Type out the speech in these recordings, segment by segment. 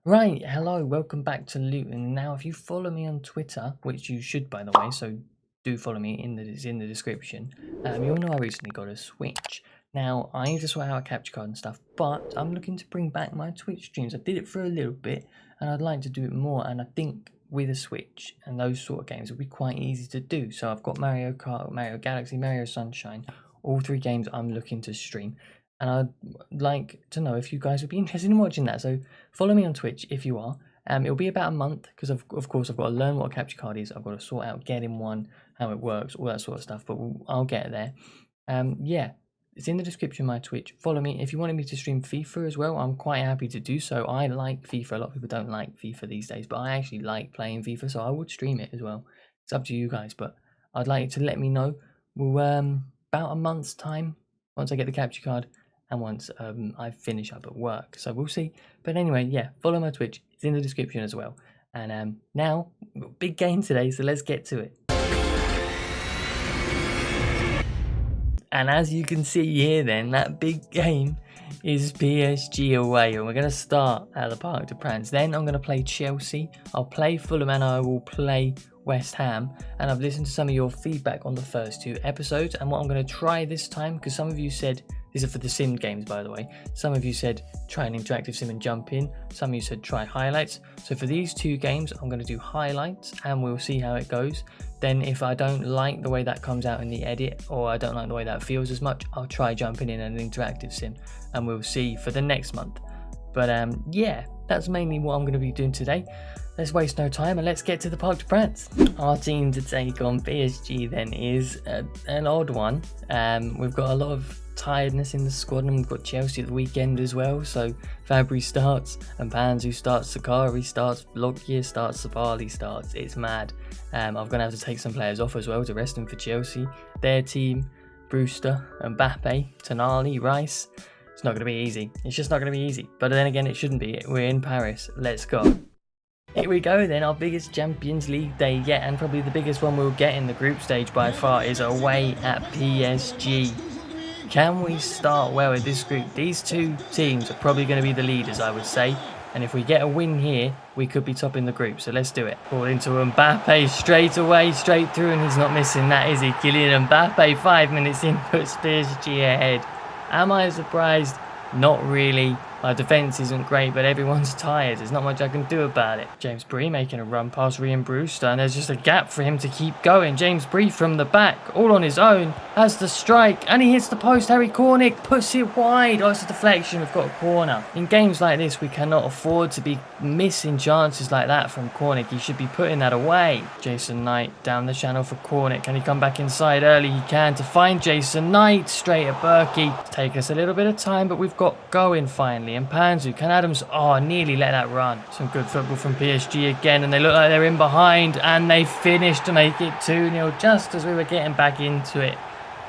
Right, hello, welcome back to Luton. Now, if you follow me on Twitter, which you should, by the way, so do follow me it's in the description. You'll know I recently got a Switch. Now, I need to sort out a capture card and stuff, but I'm looking to bring back my Twitch streams. I did it for a little bit, and I'd like to do it more. And I think with a Switch and those sort of games, it'll be quite easy to do. So I've got Mario Kart, Mario Galaxy, Mario Sunshine, all three games I'm looking to stream. And I'd like to know if you guys would be interested in watching that. So follow me on Twitch if you are. It'll be about a month because of course I've got to learn what a capture card is. I've got to sort out getting one, how it works, all that sort of stuff. But I'll get there. Yeah, it's in the description. My Twitch. Follow me if you wanted me to stream FIFA as well. I'm quite happy to do so. I like FIFA. A lot of people don't like FIFA these days, but I actually like playing FIFA, so I would stream it as well. It's up to you guys, but I'd like you to let me know. We'll about a month's time once I get the capture card. And once I finish up at work. So we'll see. But anyway, yeah, follow my Twitch. It's in the description as well. And now, big game today, so let's get to it. And as you can see here then, that big game is PSG away. And we're going to start at the Parc des Princes. Then I'm going to play Chelsea. I'll play Fulham and I will play West Ham. And I've listened to some of your feedback on the first two episodes. And what I'm going to try this time, because some of you said, these are for the sim games, by the way. Some of you said try an interactive sim and jump in. Some of you said try highlights. So for these two games, I'm going to do highlights and we'll see how it goes. Then if I don't like the way that comes out in the edit, or I don't like the way that feels as much, I'll try jumping in an interactive sim and we'll see for the next month. But yeah, that's mainly what I'm going to be doing today. Let's waste no time and let's get to the Parc des Princes. Our team to take on PSG then is an odd one. We've got a lot of tiredness in the squad, and we've got Chelsea at the weekend as well. So Fabry starts, and Panzu starts, Sakari starts, Lockyer starts, Sabali starts. It's mad. I'm going to have to take some players off as well to rest them for Chelsea. Their team, Brewster, Mbappe, Tonali, Rice. It's not going to be easy. It's just not going to be easy. But then again, it shouldn't be. We're in Paris. Let's go. Here we go then, our biggest Champions League day yet, and probably the biggest one we'll get in the group stage by far, is away at PSG. Can we start well with this group? These two teams are probably going to be the leaders, I would say. And if we get a win here, we could be topping the group. So let's do it. Ball into Mbappe straight away, straight through, and he's not missing that, is he? Kylian Mbappe, 5 minutes in, puts PSG ahead. Am I surprised? Not really. Our defence isn't great, but everyone's tired. There's not much I can do about it. James Bree making a run past Ryan Brewster, and there's just a gap for him to keep going. James Bree from the back, all on his own, has the strike, and he hits the post. Harry Cornick puts it wide. Oh, it's a deflection. We've got a corner. In games like this, we cannot afford to be missing chances like that from Cornick. He should be putting that away. Jason Knight down the channel for Cornick. Can he come back inside early? He can, to find Jason Knight straight at Berkey. Take us a little bit of time, but we've got going finally. And Panzu, can Adams, nearly let that run. Some good football from PSG again, and they look like they're in behind, and they finished to make it 2-0 just as we were getting back into it.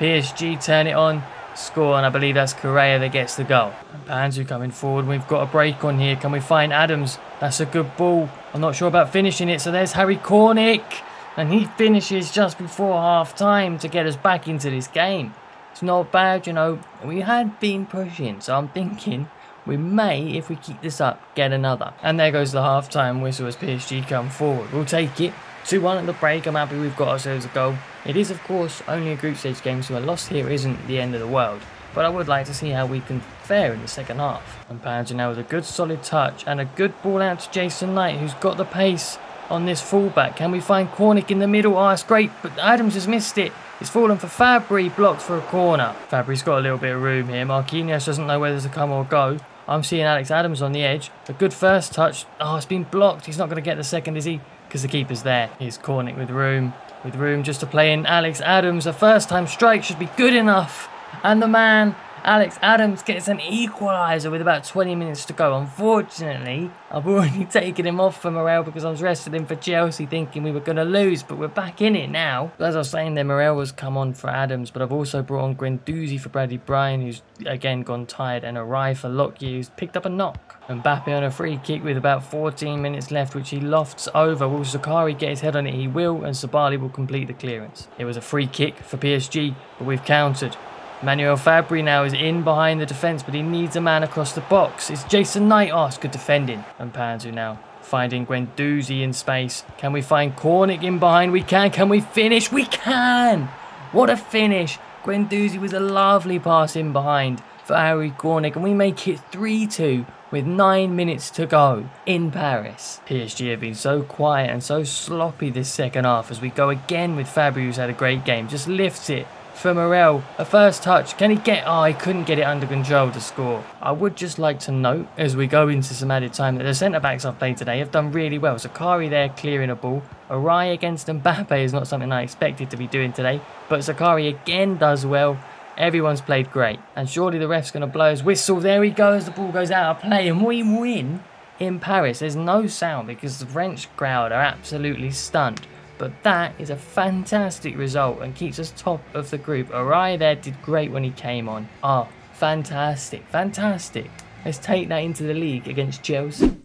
PSG turn it on, score, and I believe that's Correa that gets the goal. And Panzu coming forward, we've got a break on here. Can we find Adams? That's a good ball. I'm not sure about finishing it, so there's Harry Cornick, and he finishes just before half time to get us back into this game. It's not bad, you know. We had been pushing, so I'm thinking we may, if we keep this up, get another. And there goes the half-time whistle as PSG come forward. We'll take it. 2-1 at the break. I'm happy we've got ourselves a goal. It is, of course, only a group stage game, so a loss here isn't the end of the world. But I would like to see how we can fare in the second half. And Panzer now with a good solid touch and a good ball out to Jason Knight, who's got the pace on this fullback. Can we find Cornick in the middle? Oh, it's great, but Adams has missed it. It's fallen for Fabry, blocked for a corner. Fabry's got a little bit of room here. Marquinhos doesn't know whether to come or go. I'm seeing Alex Adams on the edge. A good first touch. Oh, it's been blocked. He's not going to get the second, is he? Because the keeper's there. Here's Cornick with room just to play in Alex Adams. A first-time strike should be good enough. And the man, Alex Adams, gets an equaliser with about 20 minutes to go. Unfortunately, I've already taken him off for Morel because I was resting him for Chelsea thinking we were going to lose, but we're back in it now. As I was saying there, Morel was come on for Adams, but I've also brought on Guendouzi for Bradley Bryan, who's again gone tired, and Arai for Lockyer, who's picked up a knock. Mbappe on a free kick with about 14 minutes left, which he lofts over. Will Sakari get his head on it? He will, and Sabali will complete the clearance. It was a free kick for PSG, but we've countered. Manuel Fabri now is in behind the defence, but he needs a man across the box. It's Jason Knight. Oh, it's good defending. And Panzu now finding Guendouzi in space. Can we find Cornick in behind? We can. Can we finish? We can! What a finish. Guendouzi was a lovely pass in behind for Harry Cornick, and we make it 3-2 with 9 minutes to go in Paris. PSG have been so quiet and so sloppy this second half as we go again with Fabri, who's had a great game. Just lifts it for Morel. A first touch. Can he get... Oh, he couldn't get it under control to score. I would just like to note, as we go into some added time, that the centre-backs I've played today have done really well. Zakari there clearing a ball. Arai against Mbappe is not something I expected to be doing today, but Zakari again does well. Everyone's played great. And surely the ref's going to blow his whistle. There he goes. The ball goes out of play and we win in Paris. There's no sound because the French crowd are absolutely stunned. But that is a fantastic result and keeps us top of the group. Arai there did great when he came on. Oh, fantastic. Fantastic. Let's take that into the league against Chelsea.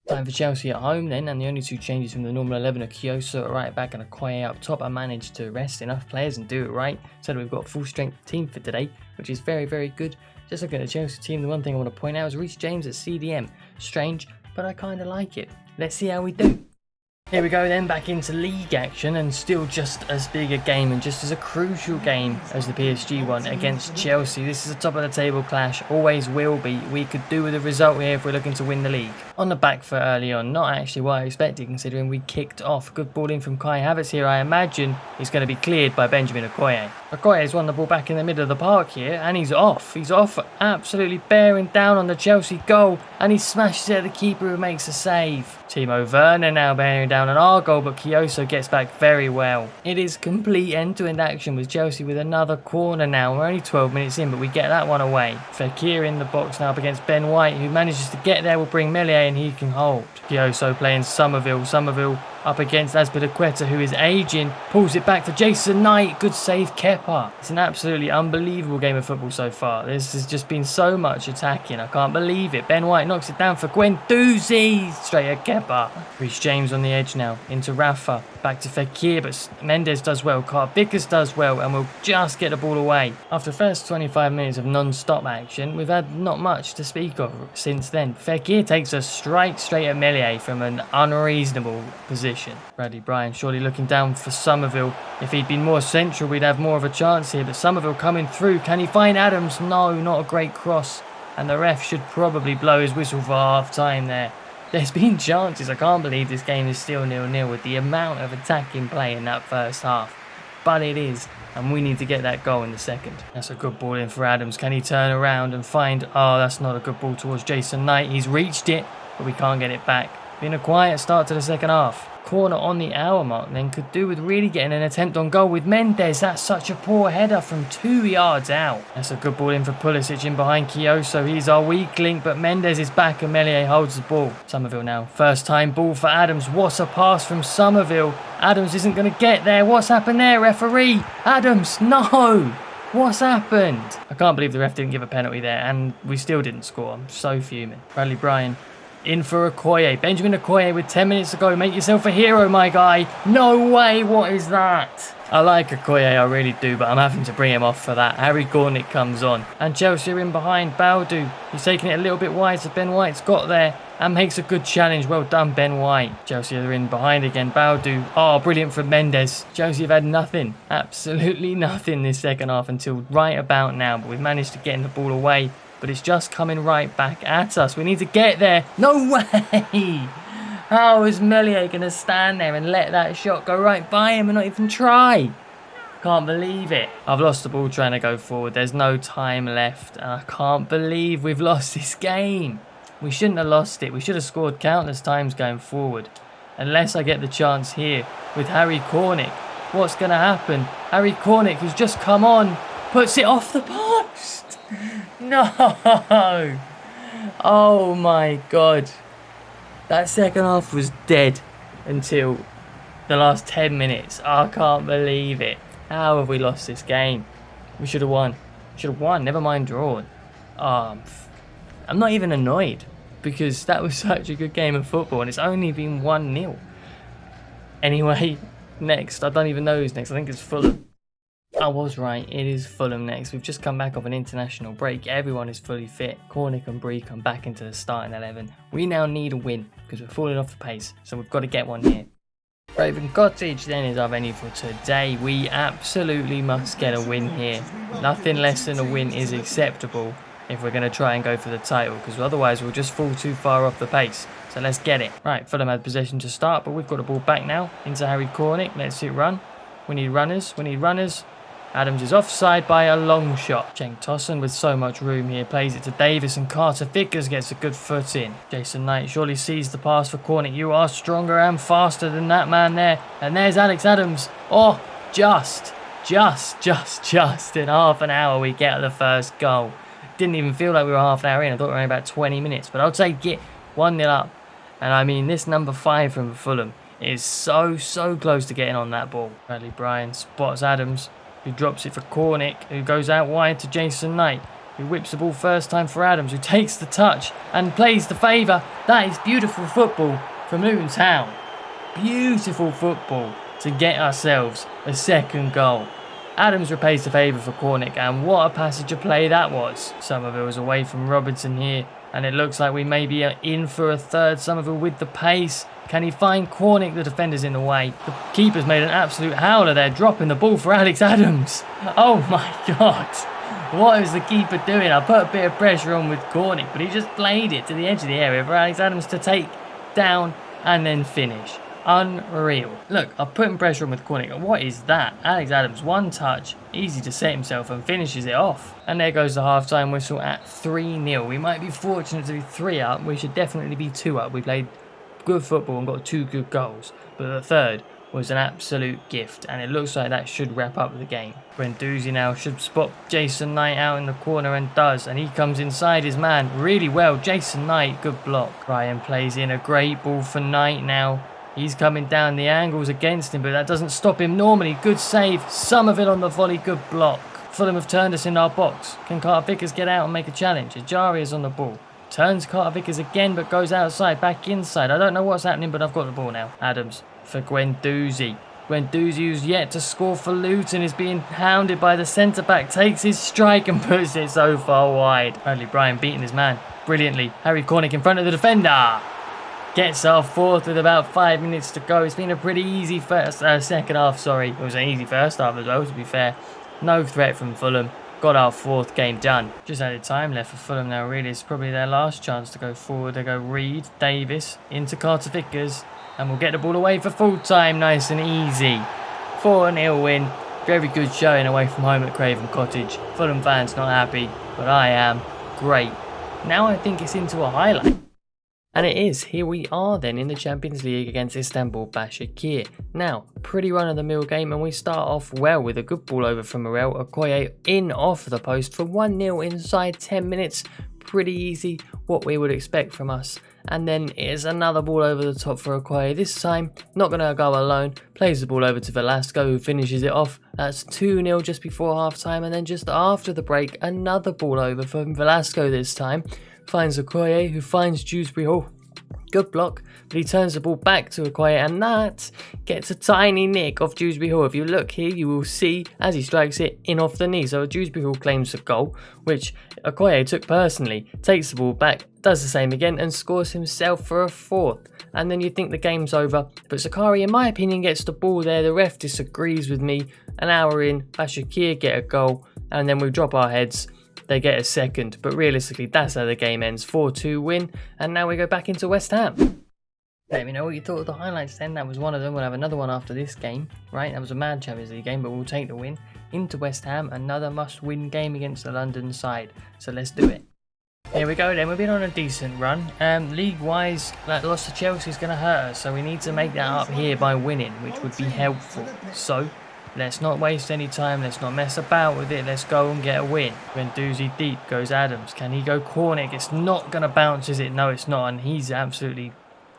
Time for Chelsea at home then, and the only two changes from the normal 11 are Kioso at right back and Okoye up top. I managed to rest enough players and do it right, so that we've got a full strength team for today, which is very, very good. Just looking at the Chelsea team, the one thing I want to point out is Reece James at CDM. Strange, but I kind of like it. Let's see how we do. Here we go then, back into league action, and still just as big a game and just as a crucial game as the PSG one against Chelsea. This is a top of the table clash, always will be. We could do with a result here if we're looking to win the league. On the back foot early on, not actually what I expected considering we kicked off. Good ball in from Kai Havertz here. I imagine he's going to be cleared by Benjamin Okoye. Okoye's won the ball back in the middle of the park here, and he's off. He's off, absolutely bearing down on the Chelsea goal, and he smashes it at the keeper who makes a save. Timo Werner now bearing down on our goal, but Kioso gets back very well. It is complete end-to-end action with Chelsea with another corner now. We're only 12 minutes in, but we get that one away. Fekir in the box now up against Ben White, who manages to get there. Will bring Meslier and he can hold. Kioso playing Somerville. Somerville up against Azpilicueta, who is aging. Pulls it back for Jason Knight. Good save, Kepa. It's an absolutely unbelievable game of football so far. This has just been so much attacking. I can't believe it. Ben White knocks it down for Guendouzi. Straight at Kepa. Reece James on the edge now. Into Rafa. Back to Fekir, but Mendes does well. Carl Vickers does well, and we'll just get the ball away. After the first 25 minutes of non-stop action, we've had not much to speak of since then. Fekir takes a strike straight at Meslier from an unreasonable position. Bradley Bryan surely looking down for Somerville. If he'd been more central, we'd have more of a chance here, but Somerville coming through. Can he find Adams? No, not a great cross. And the ref should probably blow his whistle for half-time there. There's been chances. I can't believe this game is still 0-0 with the amount of attacking play in that first half. But it is, and we need to get that goal in the second. That's a good ball in for Adams. Can he turn around and find... Oh, that's not a good ball towards Jason Knight. He's reached it, but we can't get it back. Been a quiet start to the second half. Corner on the hour mark then could do with really getting an attempt on goal with Mendes. That's such a poor header from 2 yards out. That's a good ball in for Pulisic in behind Kioso. He's our weak link, but Mendes is back and Meslier holds the ball. Somerville now. First time ball for Adams. What a pass from Somerville. Adams isn't going to get there. What's happened there, referee? Adams, no! What's happened? I can't believe the ref didn't give a penalty there, and we still didn't score. I'm so fuming. Bradley Bryan. In for Okoye. Benjamin Okoye with 10 minutes to go. Make yourself a hero, my guy. No way. What is that? I like Okoye, I really do, but I'm having to bring him off for that. Harry Cornick comes on. And Chelsea are in behind. Baldu. He's taking it a little bit wide, so Ben White's got there and makes a good challenge. Well done, Ben White. Chelsea are in behind again. Baldu. Oh, brilliant from Mendes. Chelsea have had nothing. Absolutely nothing this second half until right about now, but we've managed to get the ball away. But it's just coming right back at us. We need to get there. No way! How is Meslier going to stand there and let that shot go right by him and not even try? Can't believe it. I've lost the ball trying to go forward. There's no time left. And I can't believe we've lost this game. We shouldn't have lost it. We should have scored countless times going forward. Unless I get the chance here with Harry Cornick. What's going to happen? Harry Cornick, who's just come on, puts it off the post. No! Oh my god. That second half was dead until the last 10 minutes. I can't believe it. How have we lost this game? We should have won. Should have won, never mind drawn. I'm not even annoyed because that was such a good game of football and it's only been 1-0. Anyway, next. I don't even know who's next. I think it's Fulham. I was right, it is Fulham next. We've just come back off an international break. Everyone is fully fit. Cornick and Bree come back into the starting 11. We now need a win because we're falling off the pace, so we've got to get one here. Craven Cottage then is our venue for today. We absolutely must get a win here. Nothing less than a win is acceptable if we're going to try and go for the title, because otherwise we'll just fall too far off the pace. So let's get it. Right, Fulham had possession to start, but we've got the ball back now into Harry Cornick. Let's it run. We need runners. We need runners. Adams is offside by a long shot. Cenk Tosun with so much room here plays it to Davis, and Carter Vickers gets a good foot in. Jason Knight surely sees the pass for Cornick. You are stronger and faster than that man there. And there's Alex Adams. Oh, just in half an hour we get the first goal. Didn't even feel like we were half an hour in. I thought we were only about 20 minutes. But I'll take it 1-0 up. And I mean, this number 5 from Fulham is so close to getting on that ball. Bradley Bryan spots Adams, who drops it for Cornick, who goes out wide to Jason Knight, who whips the ball first time for Adams, who takes the touch and plays the favour. That is beautiful football from Luton Town. Beautiful football to get ourselves a second goal. Adams repays the favour for Cornick, and what a passage of play that was. Somerville was away from Robertson here, and it looks like we may be in for a third. Somerville with the pace. Can he find Cornick? The defender's in the way. The keeper's made an absolute howler there, dropping the ball for Alex Adams. Oh my God. What is the keeper doing? I put a bit of pressure on with Cornick, but he just played it to the edge of the area for Alex Adams to take down and then finish. Unreal. Look, I'm putting pressure on with Cornick. What is that? Alex Adams, one touch, easy to set himself, and finishes it off. And there goes the half-time whistle at 3-0. We might be fortunate to be 3 up. We should definitely be 2 up. We played good football and got 2 good goals. But the third was an absolute gift, and it looks like that should wrap up the game. Guendouzi now should spot Jason Knight out in the corner, and does, and he comes inside his man really well. Jason Knight, good block. Ryan plays in a great ball for Knight now. He's coming down the angles against him, but that doesn't stop him normally. Good save. Somerville on the volley. Good block. Fulham have turned us in our box. Can Carter Vickers get out and make a challenge? Ajari is on the ball. Turns Carter Vickers again, but goes outside, back inside. I don't know what's happening, but I've got the ball now. Adams for Guendouzi. Guendouzi, who's yet to score for Luton, is being hounded by the centre-back. Takes his strike and puts it so far wide. Bradley Bryan beating his man brilliantly. Harry Cornick in front of the defender. Gets our 4th with about 5 minutes to go. It's been a pretty easy second half, sorry. It was an easy first half as well, to be fair. No threat from Fulham. Got our 4th game done. Just added time left for Fulham now, really. It's probably their last chance to go forward. They go Reed, Davis, into Carter Vickers. And we'll get the ball away for full time, nice and easy. 4-0 win. Very good showing away from home at Craven Cottage. Fulham fans not happy, but I am. Great. Now I think it's into a highlight. And it is. Here we are then in the Champions League against Istanbul Başakşehir. Now, pretty run-of-the-mill game, and we start off well with a good ball over from Morel. Okoye in off the post for 1-0 inside 10 minutes. Pretty easy, what we would expect from us. And then it's another ball over the top for Okoye. This time, not going to go alone. Plays the ball over to Velasco, who finishes it off. That's 2-0 just before half-time. And then just after the break, another ball over from Velasco this time. Finds Okoye, who finds Dewsbury Hall. Good block, but he turns the ball back to Okoye, and that gets a tiny nick off Dewsbury Hall. If you look here, you will see as he strikes it in off the knee. So Dewsbury Hall claims the goal, which Okoye took personally, takes the ball back, does the same again, and scores himself for a 4th. And then you think the game's over, but Sakari, in my opinion, gets the ball there. The ref disagrees with me. An hour in, Başakşehir get a goal, and then we drop our heads. They get a second, but realistically, that's how the game ends. 4-2 win, and now we go back into West Ham. Let me know what you thought of the highlights then. That was one of them. We'll have another one after this game, right? That was a mad Champions League game, but we'll take the win. Into West Ham, another must-win game against the London side. So let's do it. Here we go then. We've been on a decent run. League-wise, that loss to Chelsea is going to hurt us, so we need to make that up here by winning, which would be helpful. So let's not waste any time. Let's not mess about with it. Let's go and get a win. Guendouzi deep goes Adams. Can he go Cornick? It's not going to bounce, is it? No, it's not. And he's absolutely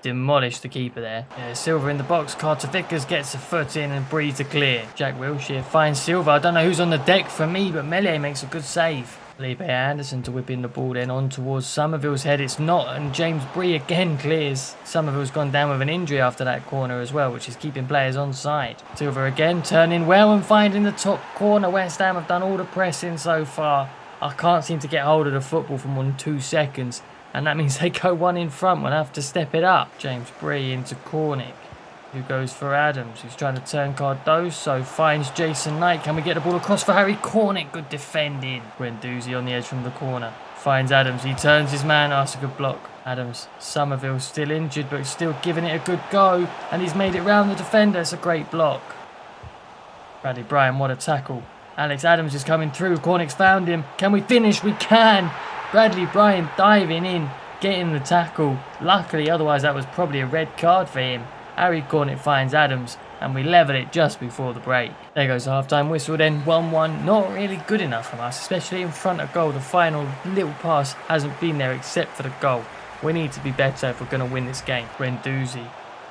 demolished the keeper there. Yeah, Silva in the box. Carter Vickers gets a foot in and breathes a clear. Jack Wilshere finds Silva. I don't know who's on the deck for me, but Melee makes a good save. Felipe Anderson to whip in the ball then on towards Somerville's head. It's not, and James Bree again clears. Somerville's gone down with an injury after that corner as well, which is keeping players on side. Silva again turning well and finding the top corner. West Ham have done all the pressing so far. I can't seem to get hold of the football for more than 2 seconds, and that means they go one in front. We'll have to step it up. James Bree into Cornick, who goes for Adams, who's trying to turn Cardoso, finds Jason Knight. Can we get the ball across for Harry Cornick? Good defending. Guendouzi on the edge from the corner. Finds Adams, he turns his man, that's a good block. Adams, Somerville still injured, but still giving it a good go. And he's made it round the defender, it's a great block. Bradley Bryan, what a tackle. Alex Adams is coming through, Cornick's found him. Can we finish? We can! Bradley Bryan diving in, getting the tackle. Luckily, otherwise that was probably a red card for him. Harry Cornick finds Adams, and we level it just before the break. There goes the half-time whistle then, 1-1. Not really good enough from us, especially in front of goal. The final little pass hasn't been there except for the goal. We need to be better if we're going to win this game. Guendouzi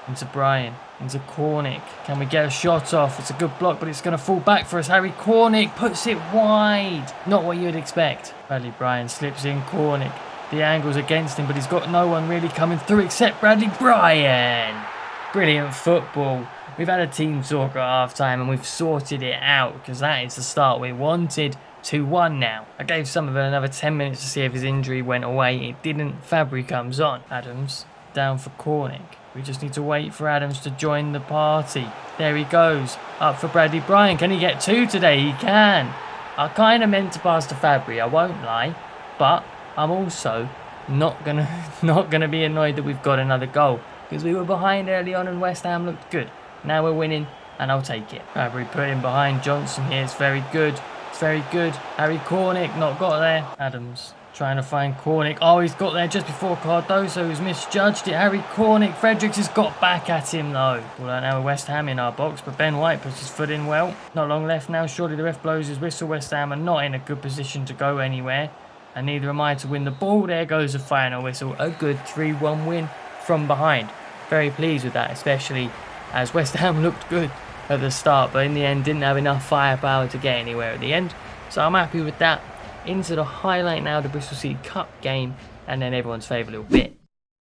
into Bryan, into Cornick. Can we get a shot off? It's a good block, but it's going to fall back for us. Harry Cornick puts it wide. Not what you'd expect. Bradley Bryan slips in Cornick. The angle's against him, but he's got no one really coming through except Bradley Bryan. Brilliant football. We've had a team talk at half time and we've sorted it out because that is the start we wanted. 2-1 now. I gave Somerville another 10 minutes to see if his injury went away. It didn't. Fabry comes on. Adams down for Cornick. We just need to wait for Adams to join the party. There he goes. Up for Bradley Bryan. Can he get 2 today? He can. I kind of meant to pass to Fabry, I won't lie. But I'm also not gonna be annoyed that we've got another goal. Because we were behind early on and West Ham looked good. Now we're winning and I'll take it. Fabry put in behind Johnson here. It's very good. It's very good. Harry Cornick not got there. Adams trying to find Cornick. Oh, he's got there just before Cardoso, who's misjudged it. Harry Cornick. Fredericks has got back at him though. Well, now with West Ham in our box, but Ben White puts his foot in well. Not long left now. Surely the ref blows his whistle. West Ham are not in a good position to go anywhere. And neither am I to win the ball. There goes the final whistle. A good 3-1 win from behind. Very pleased with that, especially as West Ham looked good at the start, but in the end didn't have enough firepower to get anywhere at the end. So I'm happy with that. Into the highlight now, the Bristol City Cup game, and then everyone's favourite little bit.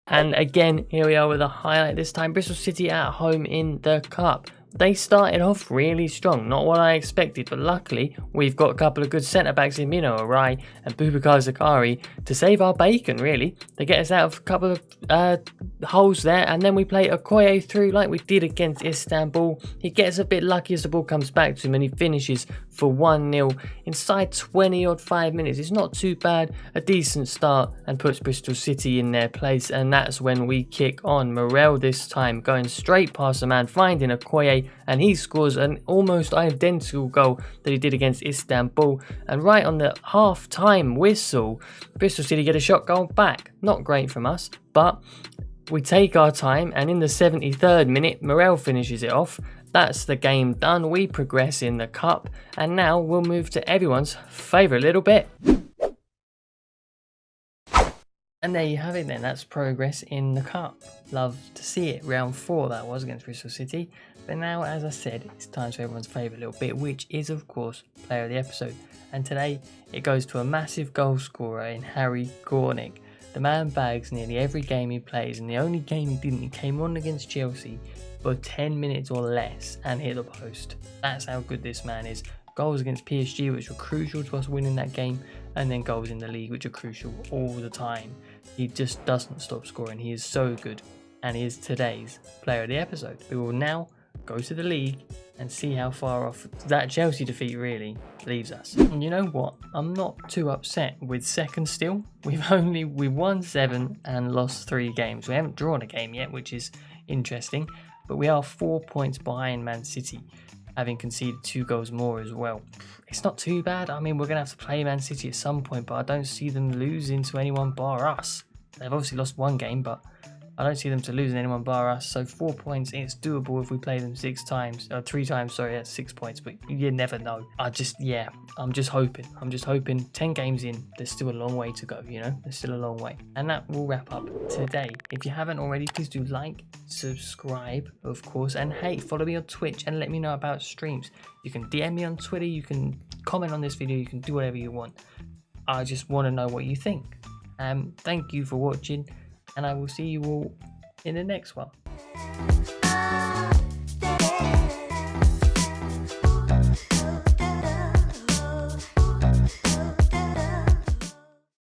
And again, here we are with a highlight this time. Bristol City at home in the Cup. They started off really strong, not what I expected, but luckily we've got a couple of good centre-backs in Mino Arai and Boubacar Zakari to save our bacon, really. They get us out of a couple of holes there, and then we play Okoye through like we did against Istanbul. He gets a bit lucky as the ball comes back to him and he finishes for 1-0 inside 20-odd 5 minutes. It's not too bad, a decent start, and puts Bristol City in their place, and that's when we kick on. Morel this time going straight past the man, finding Okoye, and he scores an almost identical goal that he did against Istanbul. And right on the half-time whistle, Bristol City get a shot goal back. Not great from us, but we take our time, and in the 73rd minute, Morel finishes it off. That's the game done. We progress in the cup, and now we'll move to everyone's favourite little bit. And there you have it then, that's progress in the cup. Love to see it. Round 4 that was against Bristol City. But now, as I said, it's time for everyone's favourite little bit, which is of course player of the episode. And today it goes to a massive goal scorer in Harry Cornick. The man bags nearly every game he plays, and the only game he didn't, he came on against Chelsea for 10 minutes or less and hit the post. That's how good this man is. Goals against PSG, which were crucial to us winning that game, and then goals in the league, which are crucial all the time. He just doesn't stop scoring. He is so good, and he is today's player of the episode. We will now go to the league and see how far off that Chelsea defeat really leaves us. And you know what? I'm not too upset with second still. We won 7 and lost 3 games. We haven't drawn a game yet, which is interesting, but we are 4 points behind Man City, having conceded 2 goals more as well. It's not too bad. I mean, we're going to have to play Man City at some point, but I don't see them losing to anyone bar us. They've obviously lost 1 game, but I don't see them to lose anyone bar us. So 4 points, it's doable if we play them 3 times, sorry, that's 6 points, but you never know. I'm just hoping 10 games in, there's still a long way to go, you know? There's still a long way. And that will wrap up today. If you haven't already, please do like, subscribe, of course, and hey, follow me on Twitch and let me know about streams. You can DM me on Twitter, you can comment on this video, you can do whatever you want. I just want to know what you think. Thank you for watching, and I will see you all in the next one.